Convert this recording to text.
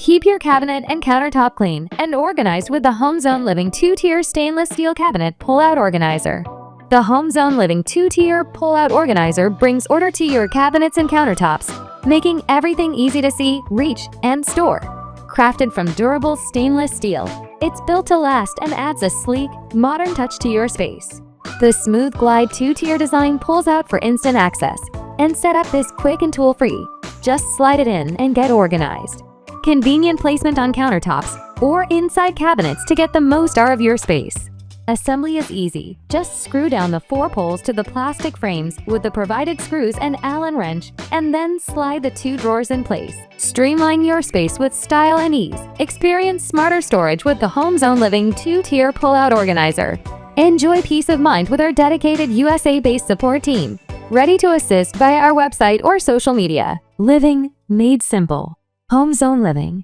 Keep your cabinet and countertop clean and organized with the HomeZone Living 2-tier stainless steel cabinet pull-out organizer. The HomeZone Living 2-tier pull-out organizer brings order to your cabinets and countertops, making everything easy to see, reach, and store. Crafted from durable stainless steel, it's built to last and adds a sleek, modern touch to your space. The Smooth Glide 2-tier design pulls out for instant access, and setup is quick and tool-free. Just slide it in and get organized. Convenient placement on countertops or inside cabinets to get the most out of your space. Assembly is easy. Just screw down the 4 poles to the plastic frames with the provided screws and Allen wrench, and then slide the 2 drawers in place. Streamline your space with style and ease. Experience smarter storage with the HomeZone Living 2-tier pull-out organizer. Enjoy peace of mind with our dedicated USA-based support team, ready to assist via our website or social media. Living made simple. HomeZone Living.